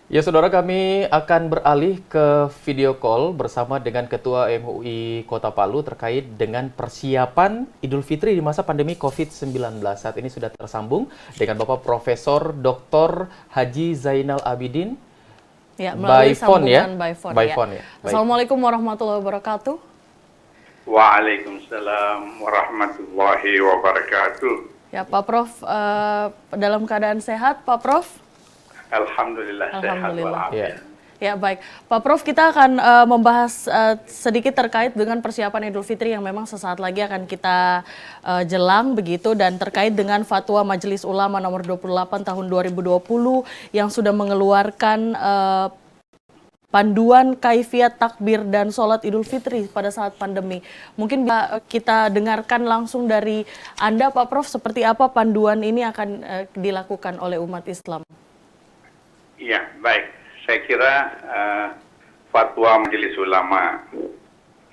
Ya, saudara, kami akan beralih ke video call bersama dengan Ketua MUI Kota Palu terkait dengan persiapan Idul Fitri di masa pandemi COVID-19. Saat ini sudah tersambung dengan Bapak Profesor Dr. Haji Zainal Abidin Ya, melalui sambungan by ya. phone ya. Baik. Assalamualaikum warahmatullahi wabarakatuh. Waalaikumsalam warahmatullahi wabarakatuh. Ya, Pak Prof, dalam keadaan sehat, Pak Prof? Alhamdulillah. Sehat walafiat. Ya, baik. Pak Prof, kita akan membahas sedikit terkait dengan persiapan Idul Fitri yang memang sesaat lagi akan kita jelang begitu, dan terkait dengan Fatwa Majelis Ulama nomor 28 tahun 2020 yang sudah mengeluarkan panduan kaifiat takbir dan sholat Idul Fitri pada saat pandemi. Mungkin kita dengarkan langsung dari Anda, Pak Prof, seperti apa panduan ini akan dilakukan oleh umat Islam. Iya, baik. Saya kira Fatwa Majelis Ulama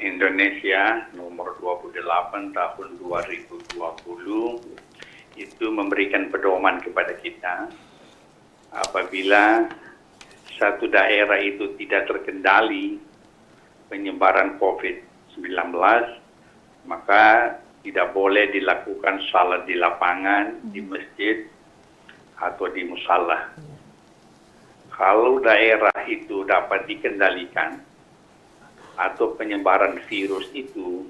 Indonesia nomor 28 tahun 2020 itu memberikan pedoman kepada kita apabila satu daerah itu tidak terkendali penyebaran COVID-19, maka tidak boleh dilakukan salat di lapangan, di masjid, atau di musala. Kalau daerah itu dapat dikendalikan atau penyebaran virus itu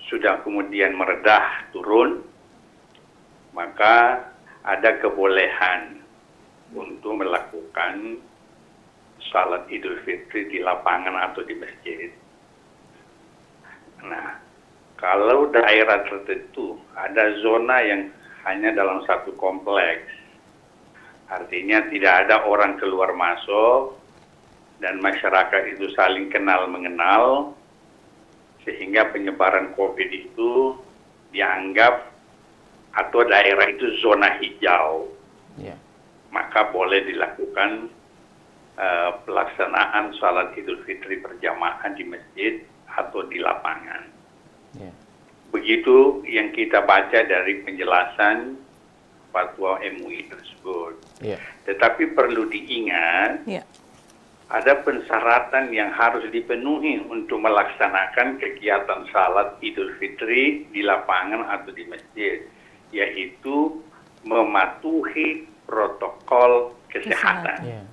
sudah kemudian meredah turun, maka ada kebolehan untuk melakukan salat Idul Fitri di lapangan atau di masjid. Nah, kalau daerah tertentu ada zona yang hanya dalam satu kompleks, artinya tidak ada orang keluar masuk dan masyarakat itu saling kenal mengenal, sehingga penyebaran COVID itu dianggap atau daerah itu zona hijau. Maka boleh dilakukan pelaksanaan salat Idul Fitri berjamaah di masjid atau di lapangan. Begitu yang kita baca dari penjelasan Fatwa MUI tersebut. Tetapi perlu diingat, ada persyaratan yang harus dipenuhi untuk melaksanakan kegiatan salat Idul Fitri di lapangan atau di masjid, yaitu mematuhi protokol kesehatan.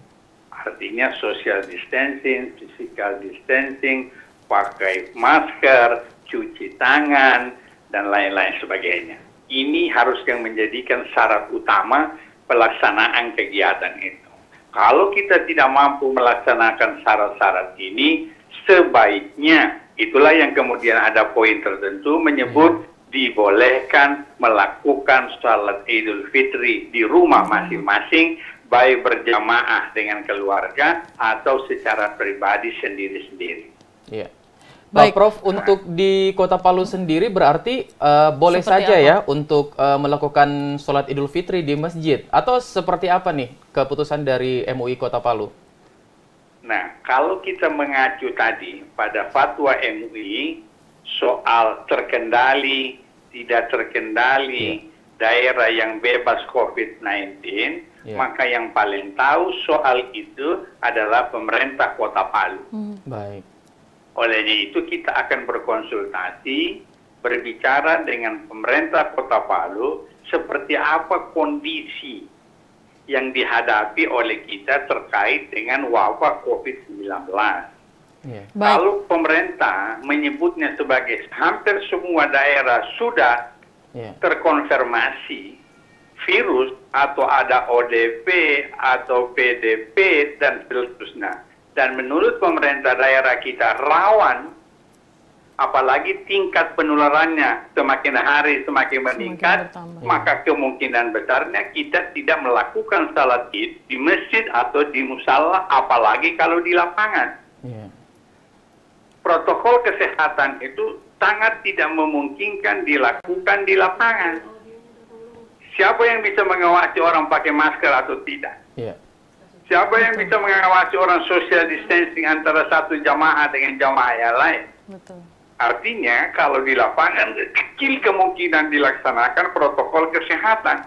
Artinya social distancing, physical distancing, pakai masker, cuci tangan, dan lain-lain sebagainya. Ini harus yang menjadikan syarat utama pelaksanaan kegiatan itu. Kalau kita tidak mampu melaksanakan syarat-syarat ini, sebaiknya, itulah yang kemudian ada poin tertentu menyebut dibolehkan melakukan salat Idul Fitri di rumah masing-masing, baik berjamaah dengan keluarga atau secara pribadi sendiri-sendiri. Pak Prof, untuk di Kota Palu sendiri berarti boleh seperti saja apa? Ya untuk melakukan sholat Idul Fitri di masjid, atau seperti apa nih keputusan dari MUI Kota Palu? Nah, kalau kita mengacu tadi pada fatwa MUI soal terkendali, tidak terkendali, daerah yang bebas COVID-19, maka yang paling tahu soal itu adalah pemerintah Kota Palu. Baik. Olehnya itu kita akan berkonsultasi, berbicara dengan pemerintah Kota Palu seperti apa kondisi yang dihadapi oleh kita terkait dengan wabah COVID-19. Kalau pemerintah menyebutnya sebagai hampir semua daerah sudah terkonfirmasi virus atau ada ODP atau PDP dan seterusnya, dan menurut pemerintah daerah kita rawan, apalagi tingkat penularannya semakin hari semakin meningkat, maka kemungkinan besarnya kita tidak melakukan salat Id di masjid atau di musala, apalagi kalau di lapangan. Protokol kesehatan itu sangat tidak memungkinkan dilakukan di lapangan. Siapa yang bisa mengawasi orang pakai masker atau tidak? Siapa yang bisa mengawasi orang social distancing antara satu jamaah dengan jamaah yang lain? Artinya kalau di lapangan kecil kemungkinan dilaksanakan protokol kesehatan.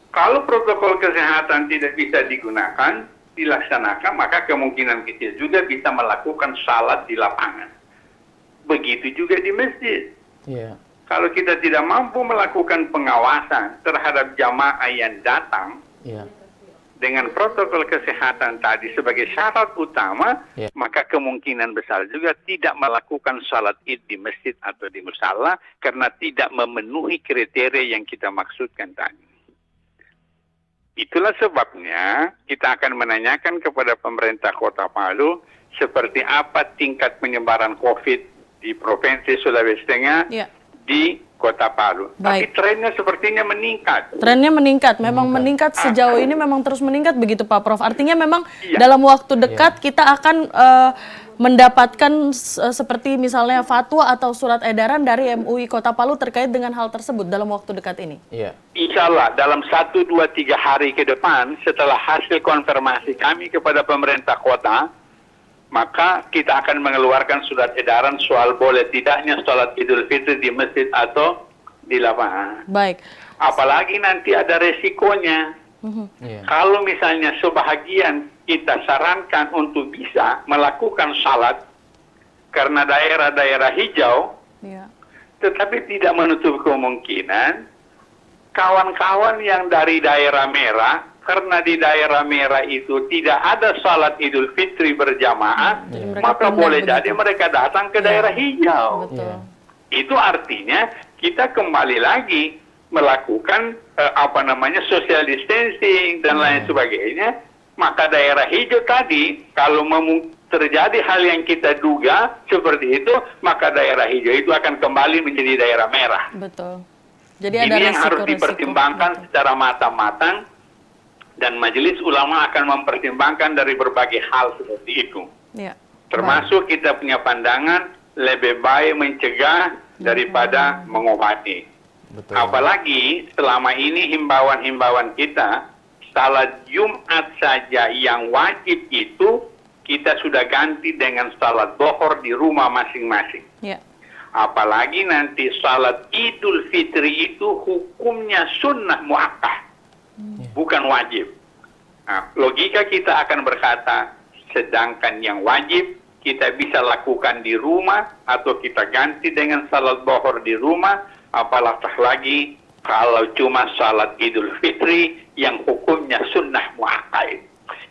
Kalau protokol kesehatan tidak bisa digunakan, dilaksanakan, maka kemungkinan kecil juga bisa melakukan salat di lapangan. Begitu juga di masjid. Yeah. Kalau kita tidak mampu melakukan pengawasan terhadap jamaah yang datang, dengan protokol kesehatan tadi sebagai syarat utama, maka kemungkinan besar juga tidak melakukan salat id di masjid atau di musala karena tidak memenuhi kriteria yang kita maksudkan tadi. Itulah sebabnya kita akan menanyakan kepada pemerintah Kota Palu seperti apa tingkat penyebaran COVID di Provinsi Sulawesi Tengah di Kota Palu. Tapi trennya sepertinya meningkat. Trennya meningkat, memang meningkat sejauh ini memang terus meningkat begitu Pak Prof. Artinya memang dalam waktu dekat kita akan mendapatkan seperti misalnya fatwa atau surat edaran dari MUI Kota Palu terkait dengan hal tersebut dalam waktu dekat ini. Insya Allah dalam 1, 2, 3 hari ke depan setelah hasil konfirmasi kami kepada pemerintah kota, maka kita akan mengeluarkan surat edaran soal boleh tidaknya sholat Idul Fitri di masjid atau di lapangan. Baik. Apalagi nanti ada resikonya. Kalau misalnya sebahagian kita sarankan untuk bisa melakukan salat karena daerah-daerah hijau, tetapi tidak menutup kemungkinan kawan-kawan yang dari daerah merah, karena di daerah merah itu tidak ada salat Idul Fitri berjamaah, maka boleh jadi mereka datang ke daerah hijau. Itu artinya kita kembali lagi melakukan social distancing dan lain sebagainya. Maka daerah hijau tadi, kalau terjadi hal yang kita duga seperti itu, maka daerah hijau itu akan kembali menjadi daerah merah. Betul. Jadi ada ini yang harus dipertimbangkan secara matang-matang. Dan Majelis Ulama akan mempertimbangkan dari berbagai hal seperti itu. Termasuk kita punya pandangan lebih baik mencegah daripada mengobati. Apalagi selama ini himbauan-himbauan kita, salat Jumat saja yang wajib itu kita sudah ganti dengan salat Zuhur di rumah masing-masing. Apalagi nanti salat Idul Fitri itu hukumnya sunnah muakkad. Bukan wajib. Nah, logika kita akan berkata, sedangkan yang wajib kita bisa lakukan di rumah atau kita ganti dengan salat Zuhur di rumah, apalagi lagi kalau cuma salat Idul Fitri yang hukumnya sunnah muakkad.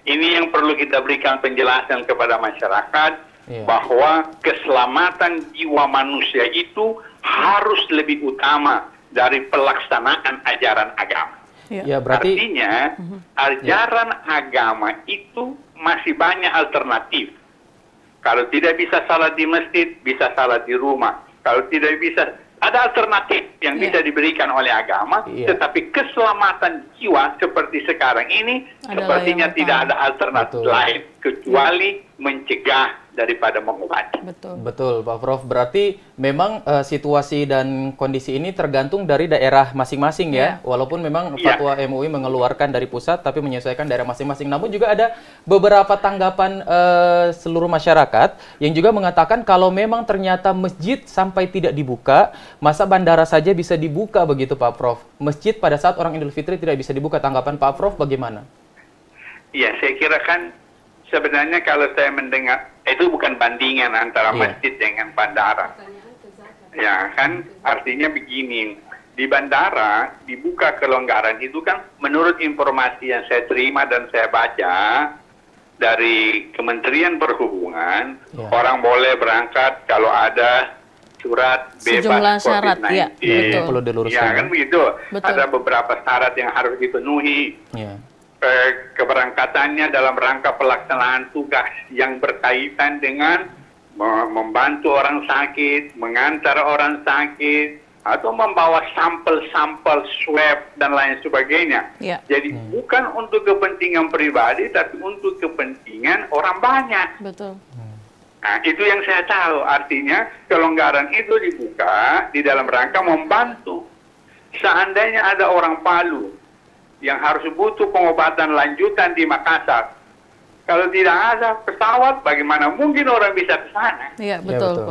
Ini yang perlu kita berikan penjelasan kepada masyarakat bahwa keselamatan jiwa manusia itu harus lebih utama dari pelaksanaan ajaran agama. Berarti artinya ajaran agama itu masih banyak alternatif. Kalau tidak bisa salat di masjid, bisa salat di rumah. Kalau tidak bisa, ada alternatif yang bisa diberikan oleh agama, tetapi keselamatan jiwa seperti sekarang ini sepertinya tidak ada alternatif lain kecuali mencegah daripada mengobati. Betul, Pak Prof. Berarti memang situasi dan kondisi ini tergantung dari daerah masing-masing ya. Walaupun memang fatwa MUI mengeluarkan dari pusat, tapi menyesuaikan daerah masing-masing. Namun juga ada beberapa tanggapan seluruh masyarakat yang juga mengatakan kalau memang ternyata masjid sampai tidak dibuka, masa bandara saja bisa dibuka begitu Pak Prof. Masjid pada saat orang Idul Fitri tidak bisa dibuka. Tanggapan Pak Prof bagaimana? Iya, saya kira kan sebenarnya kalau saya mendengar, itu bukan bandingan antara masjid dengan bandara. Ya kan, artinya begini, di bandara dibuka kelonggaran itu kan menurut informasi yang saya terima dan saya baca dari Kementerian Perhubungan, orang boleh berangkat kalau ada surat bebas COVID-19. Perlu diluruskan. Ya kan begitu, ada beberapa syarat yang harus dipenuhi. Keberangkatannya dalam rangka pelaksanaan tugas yang berkaitan dengan membantu orang sakit, mengantar orang sakit, atau membawa sampel-sampel swab dan lain sebagainya. Jadi bukan untuk kepentingan pribadi, tapi untuk kepentingan orang banyak. Nah, itu yang saya tahu. Artinya kelonggaran itu dibuka di dalam rangka membantu. Seandainya ada orang Palu yang harus butuh pengobatan lanjutan di Makassar, kalau tidak ada pesawat, bagaimana mungkin orang bisa ke sana? Betul.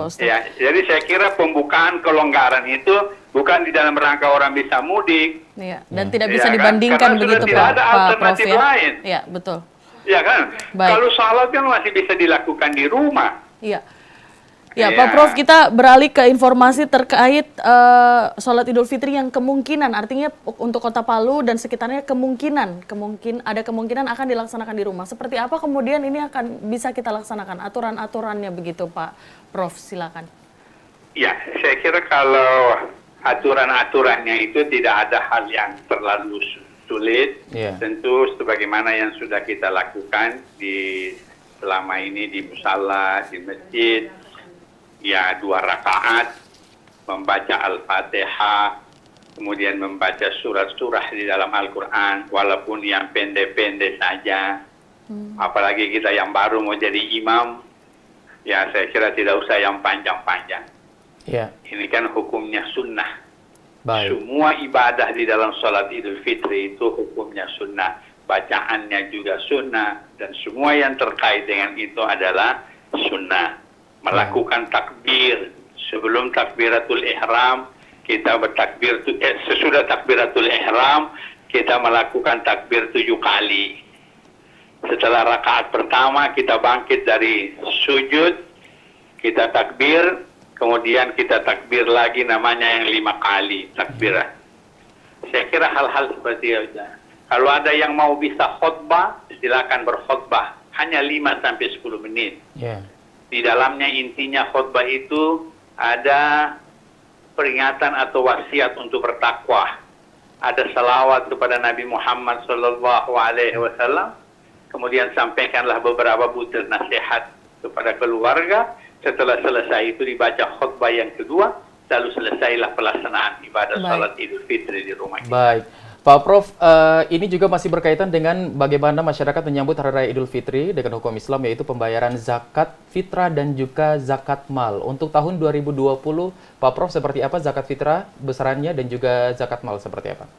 Jadi saya kira pembukaan kelonggaran itu bukan di dalam rangka orang bisa mudik. Dan tidak bisa dibandingkan begitu Pak Prof. Lain. Betul. Ya kan? Baik. Kalau salat kan masih bisa dilakukan di rumah. Iya. Ya, Pak Prof, kita beralih ke informasi terkait sholat Idul Fitri yang kemungkinan, artinya untuk Kota Palu dan sekitarnya ada kemungkinan akan dilaksanakan di rumah. Seperti apa kemudian ini akan bisa kita laksanakan aturan-aturannya begitu, Pak Prof? Silakan. Ya, saya kira kalau aturan-aturannya itu tidak ada hal yang terlalu sulit. Tentu sebagaimana yang sudah kita lakukan selama ini di musala, di masjid. Ya, 2 rakaat, membaca Al-Fatihah, kemudian membaca surah-surah di dalam Al-Quran, walaupun yang pendek-pendek saja. Apalagi kita yang baru mau jadi imam, ya saya kira tidak usah yang panjang-panjang. Ini kan hukumnya sunnah. Semua ibadah di dalam sholat Idul Fitri itu hukumnya sunnah. Bacaannya juga sunnah, dan semua yang terkait dengan itu adalah sunnah. Melakukan takbir sebelum takbiratul ihram, kita bertakbir sesudah takbiratul ihram kita melakukan takbir 7 kali. Setelah rakaat pertama kita bangkit dari sujud, kita takbir, kemudian kita takbir lagi namanya yang 5 kali takbir. Saya kira hal-hal seperti itu. Kalau ada yang mau bisa khutbah, silakan berkhutbah, hanya 5 sampai 10 menit. Di dalamnya intinya khutbah itu ada peringatan atau wasiat untuk bertakwa. Ada salawat kepada Nabi Muhammad SAW. Kemudian sampaikanlah beberapa butir nasihat kepada keluarga. Setelah selesai itu dibaca khutbah yang kedua, lalu selesailah pelaksanaan ibadah salat Idul Fitri di rumah kita. Baik. Pak Prof, ini juga masih berkaitan dengan bagaimana masyarakat menyambut Hari Raya Idul Fitri dengan hukum Islam, yaitu pembayaran zakat fitrah dan juga zakat mal. Untuk tahun 2020, Pak Prof, seperti apa zakat fitrah besarannya dan juga zakat mal seperti apa?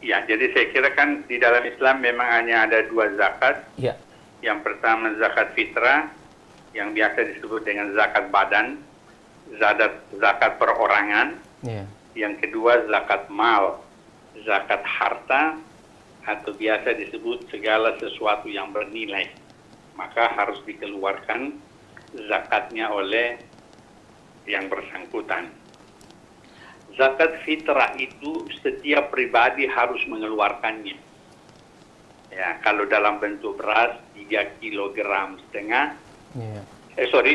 Ya, jadi saya kira kan di dalam Islam memang hanya ada 2 zakat. Yang pertama zakat fitrah, yang biasa disebut dengan zakat badan, zakat perorangan. Yang kedua zakat mal, zakat harta, atau biasa disebut segala sesuatu yang bernilai, maka harus dikeluarkan zakatnya oleh yang bersangkutan. Zakat fitrah itu setiap pribadi harus mengeluarkannya. Ya, kalau dalam bentuk beras 3,5 kg,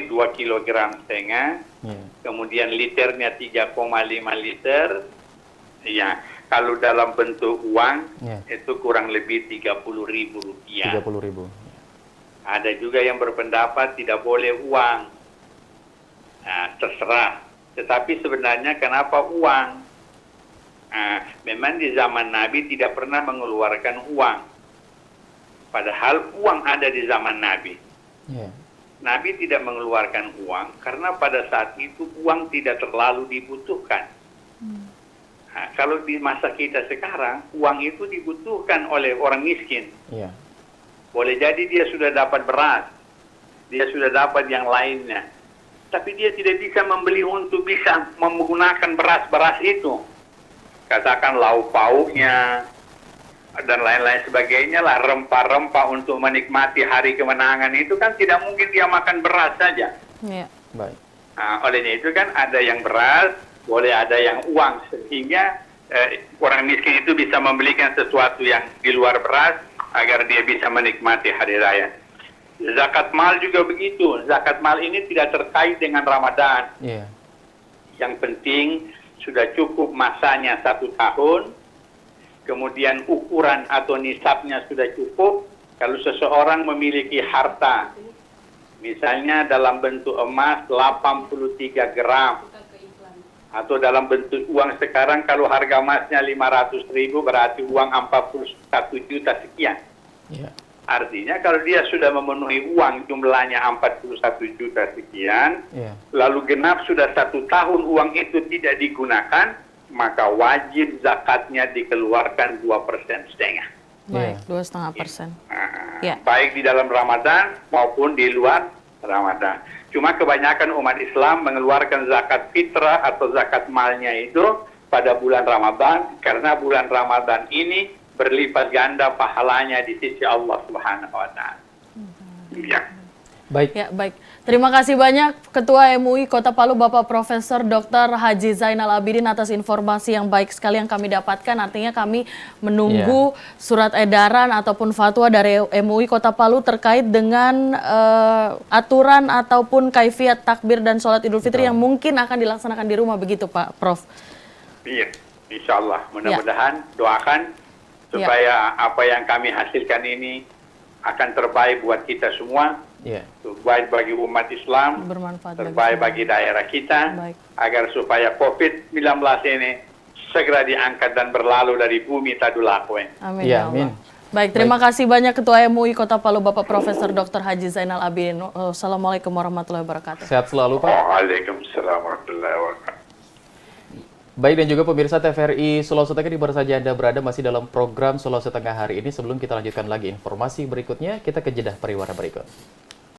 2,5 kg, kemudian liternya 3,5 liter. Ya, kalau dalam bentuk uang itu kurang lebih Rp30.000. 30.000. Ada juga yang berpendapat tidak boleh uang. Nah, terserah. Tetapi sebenarnya kenapa uang? Memang di zaman Nabi tidak pernah mengeluarkan uang. Padahal uang ada di zaman Nabi. Nabi tidak mengeluarkan uang karena pada saat itu uang tidak terlalu dibutuhkan. Nah, kalau di masa kita sekarang, uang itu dibutuhkan oleh orang miskin. Boleh jadi dia sudah dapat beras, dia sudah dapat yang lainnya, tapi dia tidak bisa membeli untuk bisa menggunakan beras-beras itu. Katakan lauk pauknya, dan lain-lain sebagainya lah, rempah-rempah untuk menikmati hari kemenangan itu kan tidak mungkin dia makan beras saja. Baik. Nah, olehnya itu kan ada yang beras, boleh ada yang uang, sehingga orang miskin itu bisa membelikan sesuatu yang di luar beras agar dia bisa menikmati hari raya. Zakat mal juga begitu. Zakat mal ini tidak terkait dengan Ramadan. Yang penting sudah cukup masanya 1 tahun, kemudian ukuran atau nisabnya sudah cukup. Kalau seseorang memiliki harta, misalnya dalam bentuk emas 83 gram, atau dalam bentuk uang sekarang kalau harga emasnya 500.000 berarti uang 41 juta sekian. Artinya kalau dia sudah memenuhi uang jumlahnya 41 juta sekian, lalu genap sudah 1 tahun uang itu tidak digunakan, maka wajib zakatnya dikeluarkan 2,5%. Baik, 2,5%. Baik di dalam Ramadan maupun di luar Ramadan. Cuma kebanyakan umat Islam mengeluarkan zakat fitrah atau zakat malnya itu pada bulan Ramadan, karena bulan Ramadan ini berlipat ganda pahalanya di sisi Allah Subhanahu wa taala. Ya. Baik. Ya, baik. Terima kasih banyak Ketua MUI Kota Palu Bapak Profesor Dr. Haji Zainal Abidin atas informasi yang baik sekali yang kami dapatkan. Artinya kami menunggu surat edaran ataupun fatwa dari MUI Kota Palu terkait dengan aturan ataupun kaifiat takbir dan sholat Idul Fitri yang mungkin akan dilaksanakan di rumah, begitu Pak Prof? Iya, insya Allah. Mudah-mudahan doakan supaya apa yang kami hasilkan ini akan terbaik buat kita semua. Terbaik bagi umat Islam, terbaik bagi daerah kita, agar supaya COVID-19 ini segera diangkat dan berlalu dari bumi tadulakwe. Amin. Ya Allah. Baik, terima kasih banyak Ketua MUI Kota Palu Bapak Profesor Dr. Haji Zainal Abidin. Assalamualaikum warahmatullahi wabarakatuh. Sehat selalu Pak. Waalaikumsalam warahmatullahi wabarakatuh. Baik, dan juga pemirsa TVRI Sulawesi Tengah di mana saja Anda berada masih dalam program Sulawesi Tengah hari ini. Sebelum kita lanjutkan lagi informasi berikutnya, kita ke jeda pariwara berikut.